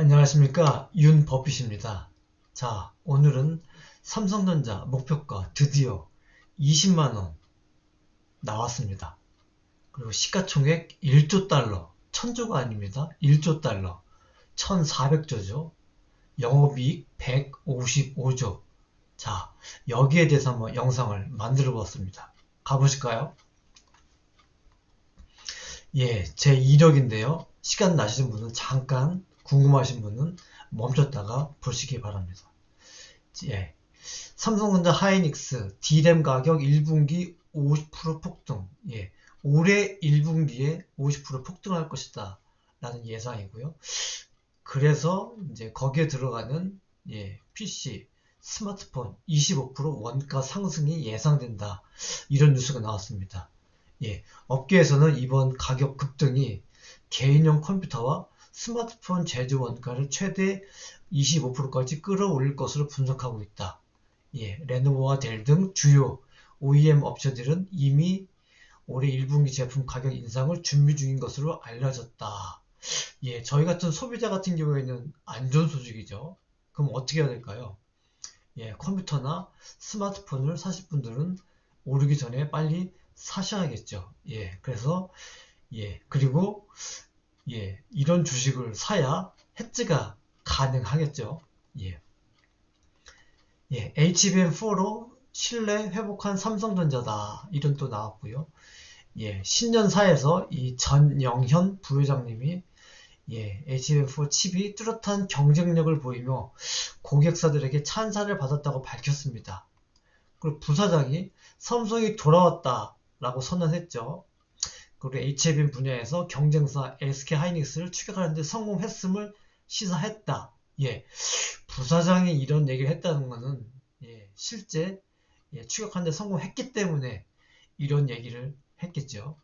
안녕하십니까, 윤버핏입니다. 자, 오늘은 삼성전자 목표가 드디어 20만원 나왔습니다. 그리고 시가총액 1조 달러, 1000조가 아닙니다. 1조 달러, 1400조죠. 영업이익 155조. 자, 여기에 대해서 한번 영상을 만들어 봤습니다. 가보실까요? 예, 제 이력인데요. 시간 나시는 분은 잠깐 궁금하신 분은 멈췄다가 보시기 바랍니다. 예, 삼성전자 하이닉스 D램 가격 1분기 50% 폭등. 예, 올해 1분기에 50% 폭등할 것이다 라는 예상이고요. 그래서 이제 거기에 들어가는 PC, 스마트폰 25% 원가 상승이 예상된다. 이런 뉴스가 나왔습니다. 예, 업계에서는 이번 가격 급등이 개인용 컴퓨터와 스마트폰 제조 원가를 최대 25%까지 끌어올릴 것으로 분석하고 있다. 예, 레노버와 델 등 주요 OEM 업체들은 이미 올해 1분기 제품 가격 인상을 준비 중인 것으로 알려졌다. 예, 저희 같은 소비자 같은 경우에는 안 좋은 소식이죠. 그럼 어떻게 해야 될까요? 예, 컴퓨터나 스마트폰을 사실 분들은 오르기 전에 빨리 사셔야겠죠. 예, 그래서 그리고 이런 주식을 사야 해지가 가능하겠죠. 예. HBM4로 신뢰 회복한 삼성전자다. 이런 또 나왔고요. 신년사에서 이 전영현 부회장님이 HBM4 칩이 뚜렷한 경쟁력을 보이며 고객사들에게 찬사를 받았다고 밝혔습니다. 그리고 부사장이 삼성이 돌아왔다라고 선언했죠. 그리고 HBM 분야에서 경쟁사 SK하이닉스를 추격하는 데 성공했음을 시사했다. 부사장이 이런 얘기를 했다는 것은 실제 추격하는 데 성공했기 때문에 이런 얘기를 했겠죠.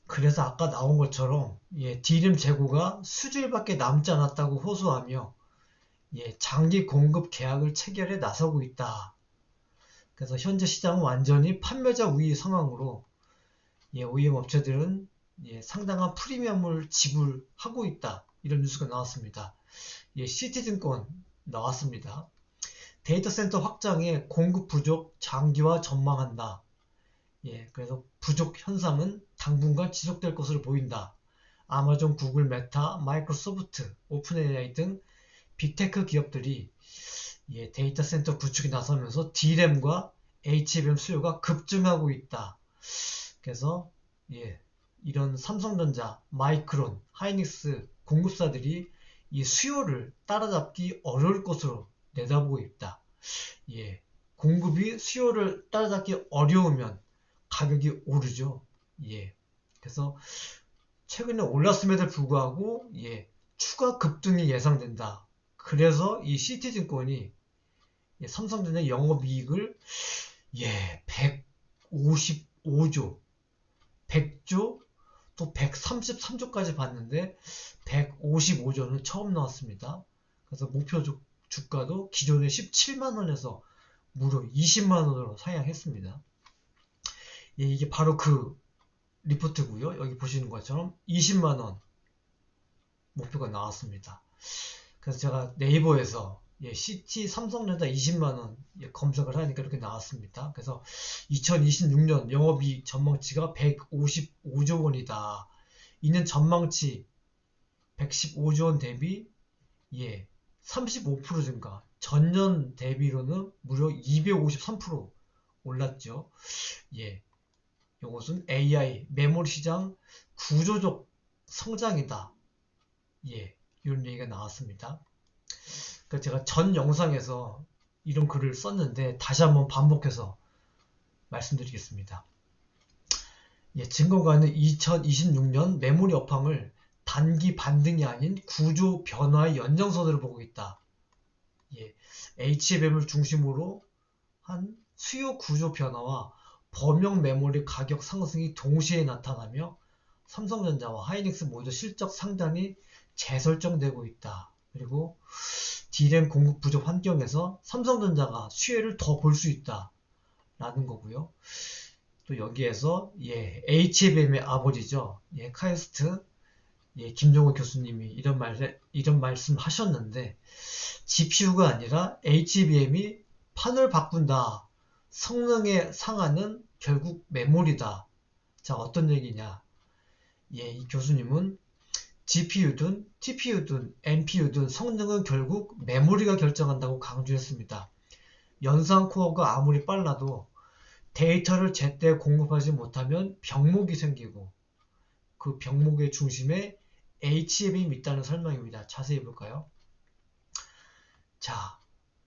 그래서 아까 나온 것처럼 D램 재고가 수주일밖에 남지 않았다고 호소하며 장기 공급 계약을 체결해 나서고 있다. 그래서 현재 시장은 완전히 판매자 우위 상황으로 OEM 업체들은 상당한 프리미엄을 지불하고 있다. 이런 뉴스가 나왔습니다. CT증권 나왔습니다. 데이터 센터 확장에 공급 부족 장기화 전망한다. 그래서 부족 현상은 당분간 지속될 것으로 보인다. 아마존, 구글, 메타, 마이크로소프트, 오픈 AI 등 빅테크 기업들이 데이터 센터 구축에 나서면서 D램과 HBM 수요가 급증하고 있다. 그래서 이런 삼성전자, 마이크론, 하이닉스 공급사들이 이 수요를 따라잡기 어려울 것으로 내다보고 있다. 공급이 수요를 따라잡기 어려우면 가격이 오르죠. 그래서 최근에 올랐음에도 불구하고 추가 급등이 예상된다. 그래서 이 CT증권이 삼성전자 영업이익을 155조 100조 또 133조까지 봤는데 155조는 처음 나왔습니다. 그래서 목표 주가도 기존의 17만원에서 무려 20만원으로 상향했습니다. 이게 바로 그 리포트고요. 여기 보시는 것처럼 20만원 목표가 나왔습니다. 그래서 제가 네이버에서 CT 삼성전자 20만원 검색을 하니까 이렇게 나왔습니다. 그래서 2026년 영업이익 전망치가 155조 원이다. 이는 전망치 115조 원 대비 35% 증가, 전년 대비로는 무려 253% 올랐죠. 이것은 AI 메모리 시장 구조적 성장이다. 이런 얘기가 나왔습니다. 그러니까 제가 전 영상에서 이런 글을 썼는데 다시 한번 반복해서 말씀드리겠습니다. 증거가는 2026년 메모리 업황을 단기 반등이 아닌 구조 변화의 연장선으로 보고 있다. HBM을 중심으로 한 수요 구조 변화와 범용 메모리 가격 상승이 동시에 나타나며 삼성전자와 하이닉스 모두 실적 상단이 재설정되고 있다. 그리고 D램 공급 부족 환경에서 삼성전자가 수혜를 더 볼 수 있다 라는 거고요. 또 여기에서 HBM의 아버지죠. 카이스트 예, 김종호 교수님이 이런 말씀 하셨는데, GPU가 아니라 HBM이 판을 바꾼다. 성능의 상한은 결국 메모리다. 자, 어떤 얘기냐? 예, 이 교수님은 GPU든 TPU든 NPU든 성능은 결국 메모리가 결정한다고 강조했습니다. 연산 코어가 아무리 빨라도 데이터를 제때 공급하지 못하면 병목이 생기고 그 병목의 중심에 HBM이 있다는 설명입니다. 자세히 볼까요? 자,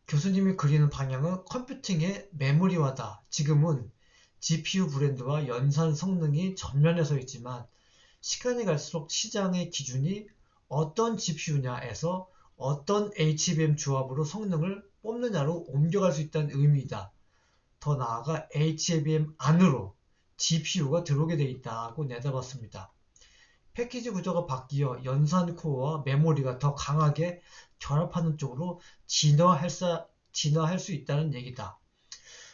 교수님이 그리는 방향은 컴퓨팅의 메모리화다. 지금은 GPU 브랜드와 연산 성능이 전면에 서 있지만 시간이 갈수록 시장의 기준이 어떤 GPU냐에서 어떤 HBM 조합으로 성능을 뽑느냐로 옮겨갈 수 있다는 의미이다. 더 나아가 HBM 안으로 GPU가 들어오게 돼 있다고 내다봤습니다. 패키지 구조가 바뀌어 연산 코어와 메모리가 더 강하게 결합하는 쪽으로 진화할 수 있다는 얘기다.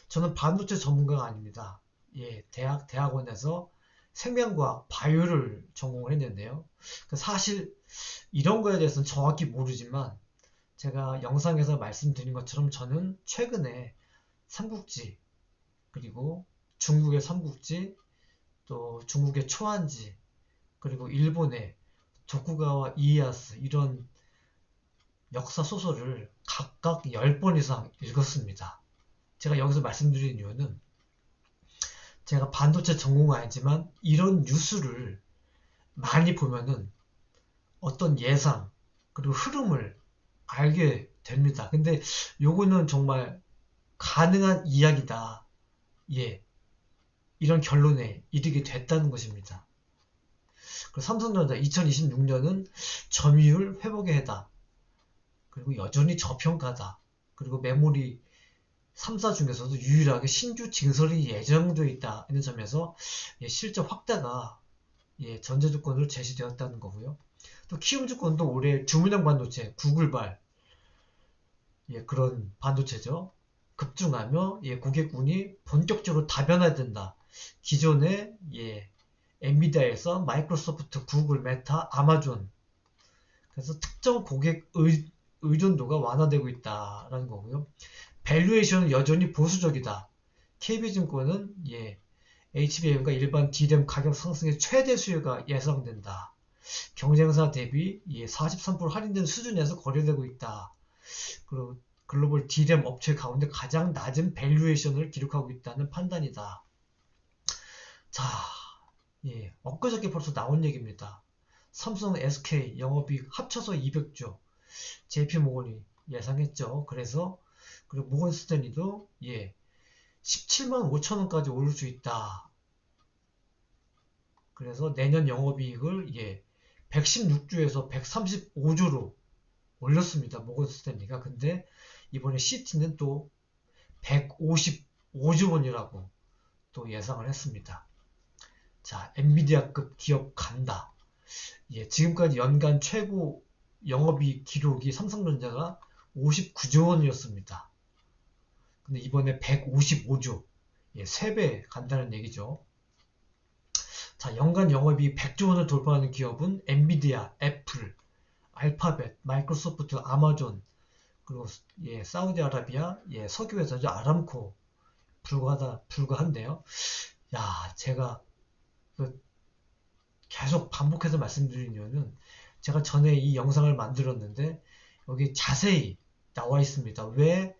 저는 반도체 전문가가 아닙니다. 예, 대학원에서 생명과학, 바이오를 전공을 했는데요. 사실 이런 거에 대해서는 정확히 모르지만 제가 영상에서 말씀드린 것처럼 저는 최근에 삼국지, 그리고 중국의 삼국지, 또 중국의 초안지, 그리고 일본의 도쿠가와 이에야스 이런 역사 소설을 각각 10번 이상 읽었습니다. 제가 여기서 말씀드린 이유는 제가 반도체 전공은 아니지만 이런 뉴스를 많이 보면은 어떤 예상 그리고 흐름을 알게 됩니다. 근데 요거는 정말 가능한 이야기다. 예, 이런 결론에 이르게 됐다는 것입니다. 삼성전자 2026년은 점유율 회복의 해다. 그리고 여전히 저평가다. 그리고 메모리 3사 중에서도 유일하게 신규 증설이 예정되어 있다. 이런 점에서 실적 확대가 전제 조건으로 제시되었다는 거고요. 또 키움 주권도 올해 주문형 반도체, 구글발 그런 반도체죠. 급증하며 고객군이 본격적으로 다변화해야 된다. 기존의 엔비디아에서 마이크로소프트, 구글, 메타, 아마존 그래서 특정 고객 의존도가 완화되고 있다라는 거고요. 밸류에이션은 여전히 보수적이다. KB증권은 HBM과 일반 D램 가격 상승의 최대 수요가 예상된다. 경쟁사 대비 43% 할인된 수준에서 거래되고 있다. 그리고 글로벌 D램 업체 가운데 가장 낮은 밸류에이션을 기록하고 있다는 판단이다. 자, 엊그저께 벌써 나온 얘기입니다. 삼성, SK 영업이익 합쳐서 200조. JP모건이 예상했죠. 그리고 모건스탠리도 17만 5천원까지 오를 수 있다. 그래서 내년 영업이익을 116조에서 135조로 올렸습니다. 모건스탠리가. 근데 이번에 CT는 또 155조 원이라고 또 예상을 했습니다. 자, 엔비디아급 기업 간다. 지금까지 연간 최고 영업이익 기록이 삼성전자가 59조 원이었습니다. 근데 이번에 155조, 3배 간다는 얘기죠. 자, 연간 영업이익 100조 원을 돌파하는 기업은 엔비디아, 애플, 알파벳, 마이크로소프트, 아마존, 그리고 사우디아라비아 석유회사죠. 아람코 불과한데요. 야, 제가 계속 반복해서 말씀드린 이유는 제가 전에 이 영상을 만들었는데 여기 자세히 나와 있습니다. 왜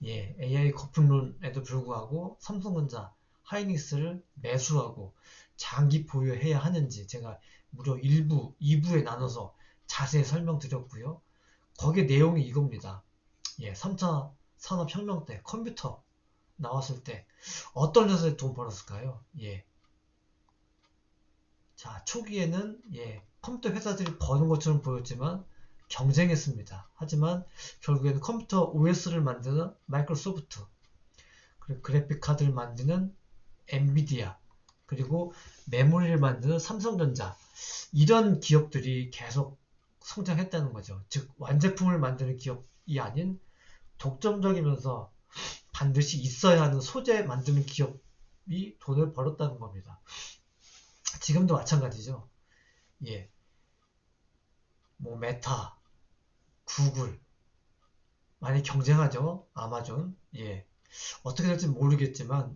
AI 거품론에도 불구하고 삼성전자, 하이닉스를 매수하고 장기 보유해야 하는지 제가 무려 1부, 2부에 나눠서 자세히 설명드렸고요. 거기에 내용이 이겁니다. 3차 산업혁명 때 컴퓨터 나왔을 때 어떤 회사에 돈 벌었을까요? 자, 초기에는 컴퓨터 회사들이 버는 것처럼 보였지만 경쟁했습니다. 하지만 결국에는 컴퓨터 OS를 만드는 마이크로소프트, 그리고 그래픽 카드를 만드는 엔비디아, 그리고 메모리를 만드는 삼성전자, 이런 기업들이 계속 성장했다는 거죠. 즉 완제품을 만드는 기업이 아닌 독점적이면서 반드시 있어야 하는 소재 만드는 기업이 돈을 벌었다는 겁니다. 지금도 마찬가지죠. 뭐 메타, 구글 많이 경쟁하죠. 아마존. 예. 어떻게 될지 모르겠지만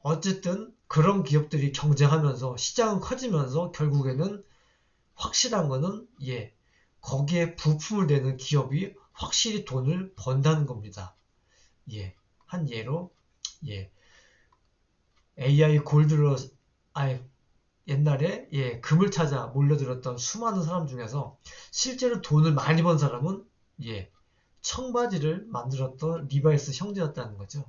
어쨌든 그런 기업들이 경쟁하면서 시장은 커지면서 결국에는 확실한 거는 예. 거기에 부품을 내는 기업이 확실히 돈을 번다는 겁니다. 예. 한 예로 예. AI 골드러시 아니 옛날에 예, 금을 찾아 몰려들었던 수많은 사람 중에서 실제로 돈을 많이 번 사람은 예, 청바지를 만들었던 리바이스 형제였다는 거죠.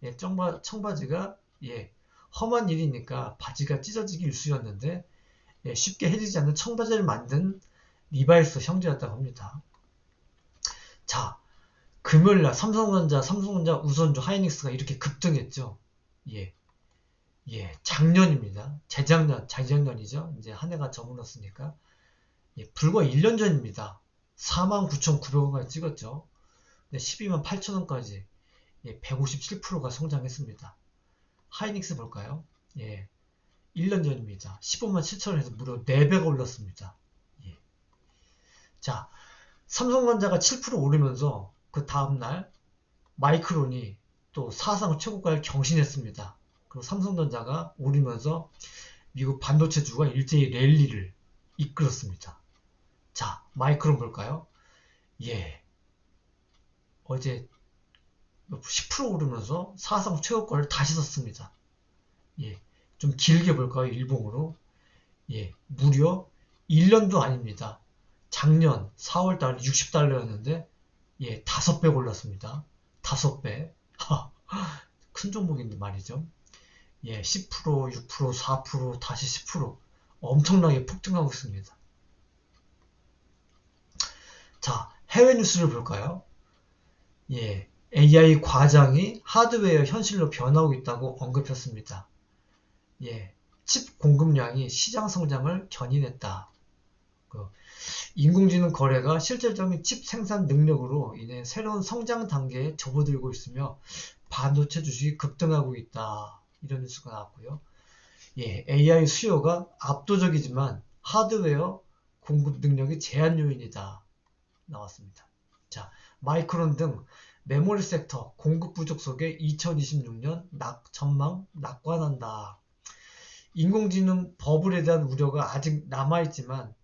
예, 청바지가 예, 험한 일이니까 바지가 찢어지기 일쑤였는데 예, 쉽게 해지지 않는 청바지를 만든 리바이스 형제였다고 합니다. 자, 금요일날 삼성전자, 우선주, 하이닉스가 이렇게 급등했죠. 예, 예, 작년입니다. 재작년이죠. 이제 한 해가 저물었으니까. 예, 불과 1년 전입니다. 49,900원까지 찍었죠. 근데 128,000원까지 예, 157%가 성장했습니다. 하이닉스 볼까요? 예, 1년 전입니다. 157,000원에서 무려 4배가 올랐습니다. 예. 자, 삼성전자가 7% 오르면서 그 다음날 마이크론이 또 사상 최고가를 경신했습니다. 그리고 삼성전자가 오르면서 미국 반도체주가 일제히 랠리를 이끌었습니다. 자, 마이크론 볼까요? 예, 어제 10% 오르면서 사상 최고가를 다시 썼습니다. 예, 좀 길게 볼까요? 일봉으로. 예, 무려 1년도 아닙니다. 작년 4월달 60달러였는데 예, 5배 올랐습니다. 5배. 큰 종목인데 말이죠. 예, 10%, 6%, 4%, 다시 10% 엄청나게 폭등하고 있습니다. 자, 해외 뉴스를 볼까요? 예, AI 과장이 하드웨어 현실로 변하고 있다고 언급했습니다. 예, 칩 공급량이 시장 성장을 견인했다. 인공지능 거래가 실질적인 칩 생산 능력으로 인해 새로운 성장 단계에 접어들고 있으며 반도체 주식이 급등하고 있다. 이런 뉴스가 나왔고요. 예, AI 수요가 압도적이지만 하드웨어 공급 능력이 제한 요인이다. 나왔습니다. 자, 마이크론 등 메모리 섹터 공급 부족 속에 2026년 전망 낙관한다. 인공지능 버블에 대한 우려가 아직 남아있지만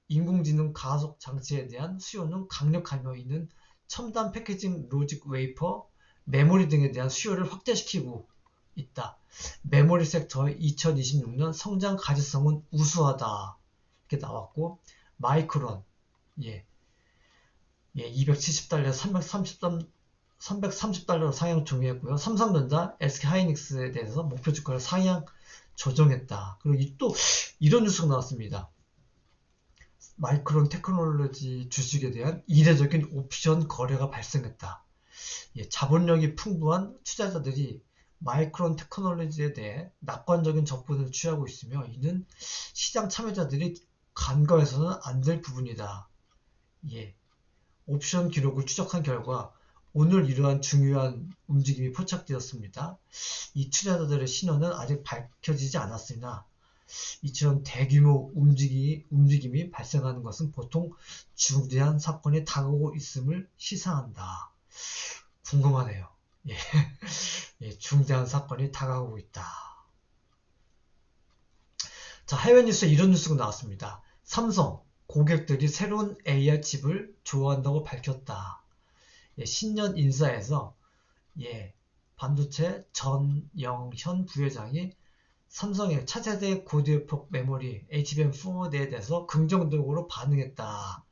인공지능 가속 장치에 대한 수요는 강력하며 이는 첨단 패키징 로직 웨이퍼, 메모리 등에 대한 수요를 확대시키고 있다. 메모리 섹터의 2026년 성장 가지성은 우수하다. 이렇게 나왔고 마이크론 예, 270달러, 330달러로 상향 종료했고요. 삼성전자, SK하이닉스에 대해서 목표 주가를 상향 조정했다. 그리고 또 이런 뉴스가 나왔습니다. 마이크론 테크놀로지 주식에 대한 이례적인 옵션 거래가 발생했다. 예, 자본력이 풍부한 투자자들이 마이크론 테크놀로지에 대해 낙관적인 접근을 취하고 있으며 이는 시장 참여자들이 간과해서는 안 될 부분이다. 예, 옵션 기록을 추적한 결과 오늘 이러한 중요한 움직임이 포착되었습니다. 이 투자자들의 신원은 아직 밝혀지지 않았으나 이처럼 대규모 움직임이 발생하는 것은 보통 중대한 사건이 다가오고 있음을 시사한다. 궁금하네요. 예. 예, 중대한 사건이 다가오고 있다. 자, 해외 뉴스에 이런 뉴스가 나왔습니다. 삼성, 고객들이 새로운 AI 칩을 좋아한다고 밝혔다. 예, 신년 인사에서 예, 반도체 전영현 부회장이 삼성의 차세대 고대폭 메모리 HBM4에 대해서 긍정적으로 반응했다.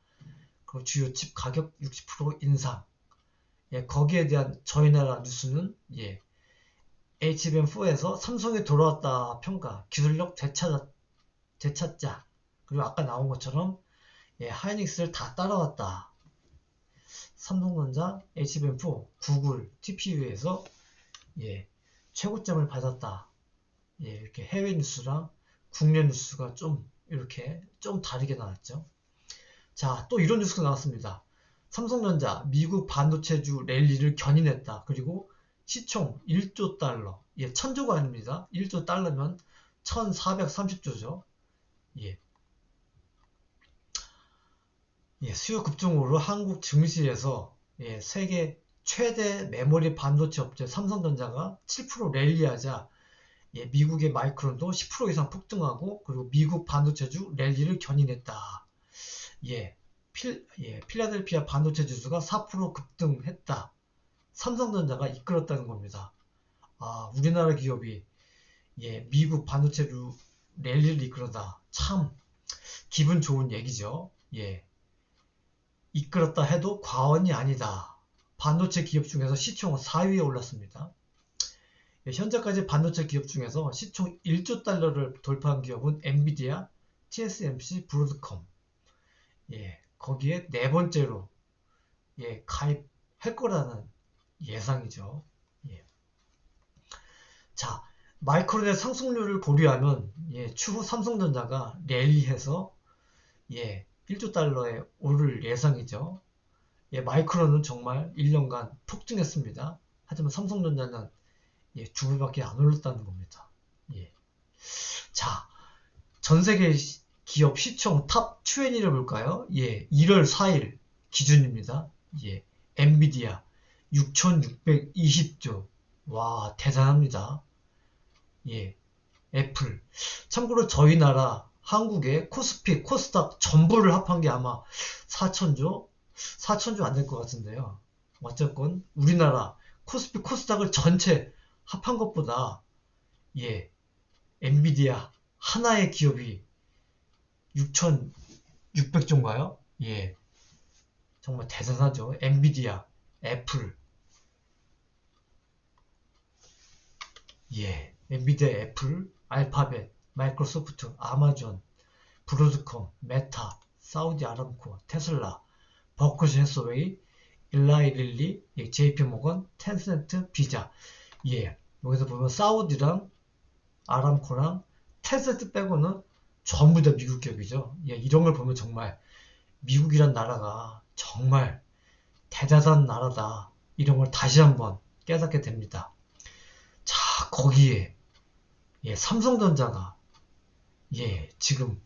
그리고 주요 칩 가격 60% 인상. 예, 거기에 대한 저희 나라 뉴스는 예, HBM4에서 삼성이 돌아왔다 평가, 기술력 되찾자. 그리고 아까 나온 것처럼 예, 하이닉스를 다 따라왔다. 삼성전자, HBM4, 구글, TPU에서 예, 최고점을 받았다. 예, 이렇게 해외 뉴스랑 국내 뉴스가 이렇게 좀 다르게 나왔죠. 자, 또 이런 뉴스가 나왔습니다. 삼성전자, 미국 반도체주 랠리를 견인했다. 그리고 시총 1조 달러. 예, 1000조가 아닙니다. 1조 달러면 1430조죠. 예. 수요 급증으로 한국 증시에서 세계 최대 메모리 반도체 업체 삼성전자가 7% 랠리하자 미국의 마이크론도 10% 이상 폭등하고 그리고 미국 반도체주 랠리를 견인했다. 필라델피아 반도체 지수가 4% 급등했다. 삼성전자가 이끌었다는 겁니다. 우리나라 기업이 미국 반도체주 랠리를 이끌어다. 참 기분 좋은 얘기죠. 이끌었다 해도 과언이 아니다. 반도체 기업 중에서 시총 4위에 올랐습니다. 현재까지 반도체 기업 중에서 시총 1조 달러를 돌파한 기업은 엔비디아, TSMC, 브로드컴. 거기에 네 번째로 가입할 거라는 예상이죠. 자, 마이크론의 상승률을 고려하면 추후 삼성전자가 랠리해서 1조 달러에 오를 예상이죠. 마이크론은 정말 1년간 폭등했습니다. 하지만 삼성전자는 2배밖에 안 올랐다는 겁니다. 자, 전세계 기업 시총 탑 20를 볼까요? 1월 4일 기준입니다. 엔비디아 6,620조. 와, 대단합니다. 애플. 참고로 저희 나라 한국의 코스피, 코스닥 전부를 합한 게 아마 4천조? 4천조 안 될 것 같은데요. 어쨌건 우리나라 코스피, 코스닥을 전체 합한 것보다 엔비디아 하나의 기업이 6,600조인가요? 정말 대단하죠. 엔비디아, 애플. 엔비디아, 애플, 알파벳, 마이크로소프트, 아마존, 브로드컴, 메타, 사우디 아람코, 테슬라, 버크셔 해서웨이, 일라이 릴리, JP모건, 텐센트, 비자. 여기서 보면 사우디랑 아람코랑 텐센트 빼고는 전부 다 미국 기업이죠. 이런 걸 보면 정말 미국이란 나라가 정말 대단한 나라다. 이런 걸 다시 한번 깨닫게 됩니다. 자, 거기에 삼성전자가 지금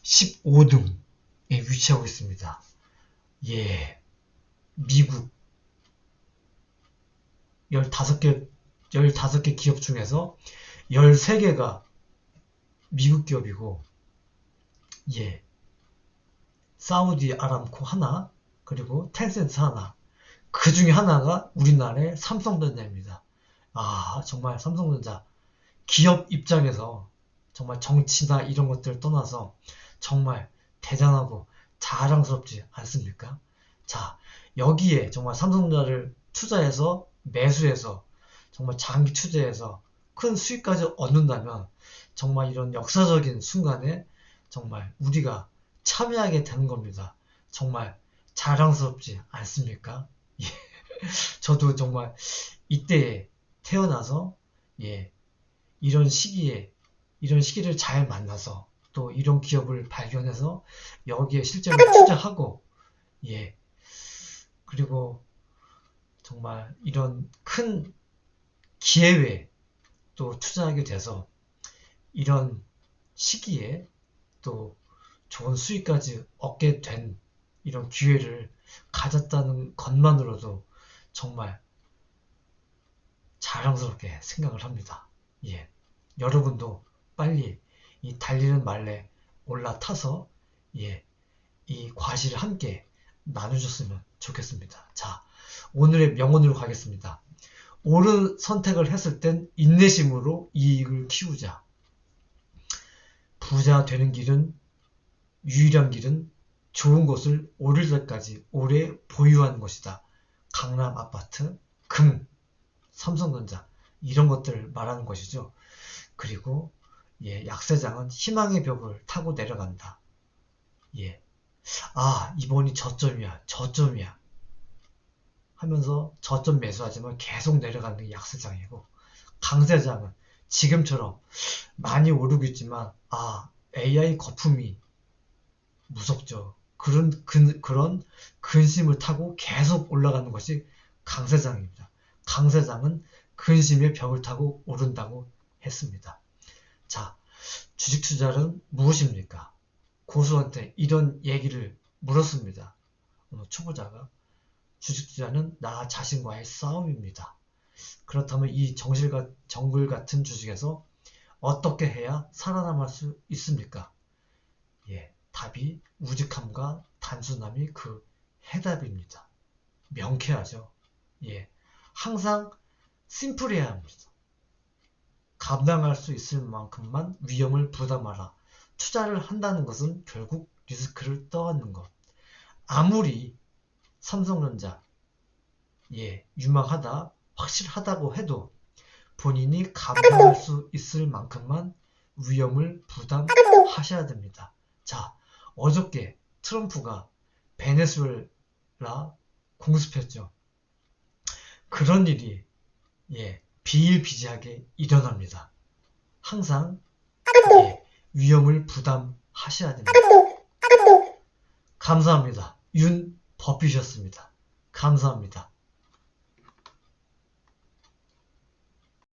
15등에 위치하고 있습니다. 미국 15개 기업 중에서 13개가 미국 기업이고 사우디 아람코 하나, 그리고 텐센트 하나. 그 중에 하나가 우리나라의 삼성전자입니다. 정말 삼성전자 기업 입장에서 정말 정치나 이런 것들을 떠나서 정말 대단하고 자랑스럽지 않습니까? 자, 여기에 정말 삼성전자를 투자해서 매수해서 정말 장기 투자해서 큰 수익까지 얻는다면 정말 이런 역사적인 순간에 정말 우리가 참여하게 되는 겁니다. 정말 자랑스럽지 않습니까? 저도 정말 이때에 태어나서 이런 시기를 잘 만나서 또 이런 기업을 발견해서 여기에 실제로 투자하고 그리고 정말 이런 큰 기회에 또 투자하게 돼서 이런 시기에 또 좋은 수익까지 얻게 된 이런 기회를 가졌다는 것만으로도 정말 자랑스럽게 생각을 합니다. 여러분도 빨리 이 달리는 말에 올라타서 이 과실을 함께 나누셨으면 좋겠습니다. 자, 오늘의 명언으로 가겠습니다. 옳은 선택을 했을 땐 인내심으로 이익을 키우자. 부자 되는 길은, 유일한 길은 좋은 것을 오를 때까지 오래 보유하는 것이다. 강남 아파트, 금, 삼성전자 이런 것들을 말하는 것이죠. 그리고 약세장은 희망의 벽을 타고 내려간다. 이번이 저점이야 하면서 저점 매수하지만 계속 내려가는 게 약세장이고, 강세장은 지금처럼 많이 오르고 있지만 AI 거품이 무섭죠. 그런 근심을 타고 계속 올라가는 것이 강세장입니다. 강세장은 근심의 벽을 타고 오른다고 했습니다. 자, 주식 투자는 무엇입니까? 고수한테 이런 얘기를 물었습니다. 초보자가 주식 투자는 나 자신과의 싸움입니다. 그렇다면 이 정글 같은 주식에서 어떻게 해야 살아남을 수 있습니까? 예, 답이 우직함과 단순함이 그 해답입니다. 명쾌하죠. 예, 항상 심플해야 합니다. 감당할 수 있을 만큼만 위험을 부담하라. 투자를 한다는 것은 결국 리스크를 떠안는 것. 아무리 삼성전자 유망하다, 확실하다고 해도 본인이 감당할 수 있을 만큼만 위험을 부담하셔야 됩니다. 자, 어저께 트럼프가 베네수엘라 공습했죠. 그런 일이 비일비재하게 일어납니다. 항상 위험을 부담하셔야 됩니다. 감사합니다. 윤 버핏이었습니다. 감사합니다.